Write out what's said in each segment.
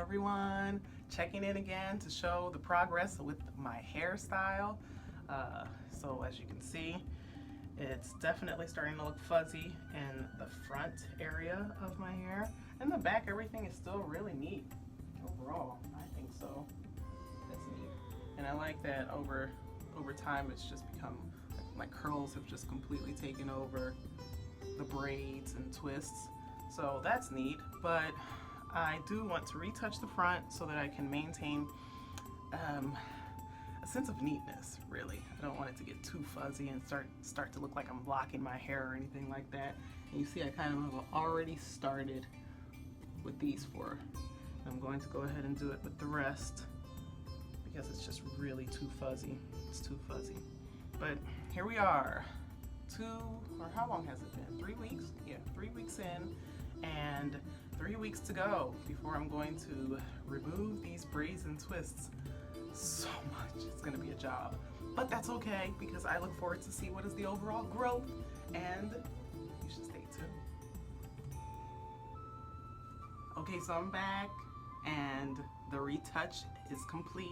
everyone, checking in again to show the progress with my hairstyle. So as you can see, it's definitely starting to look fuzzy in the front area of my hair. In the back, everything is still really neat. Overall, I think so. That's neat. And I like that over time it's just become, my curls have just completely taken over the braids and twists. So that's neat, but I do want to retouch the front so that I can maintain a sense of neatness, really. I don't want it to get too fuzzy and start to look like I'm blocking my hair or anything like that. And you see I kind of have already started with these four. I'm going to go ahead and do it with the rest because it's just really too fuzzy. It's too fuzzy. But here we are. How long has it been? 3 weeks? Yeah, 3 weeks in, and 3 weeks to go before I'm going to remove these braids and twists. So much, it's gonna be a job. But that's okay, because I look forward to see what is the overall growth, and you should stay tuned. Okay, so I'm back, and the retouch is complete.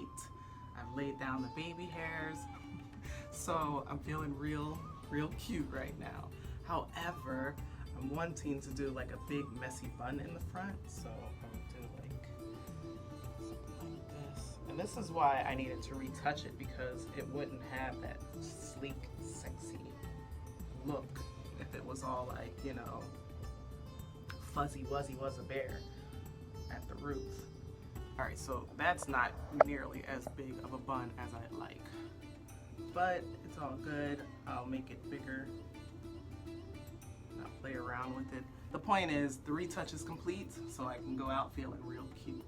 I've laid down the baby hairs, so I'm feeling real cute right now. However, I'm wanting to do like a big messy bun in the front, so I'm gonna do like something like this. And this is why I needed to retouch it, because it wouldn't have that sleek, sexy look if it was all like, you know, fuzzy wuzzy was a bear at the roots. All right, so that's not nearly as big of a bun as I'd like, but it's all good. I'll make it bigger. I'll play around with it. The point is, the retouch is complete, so I can go out feeling real cute.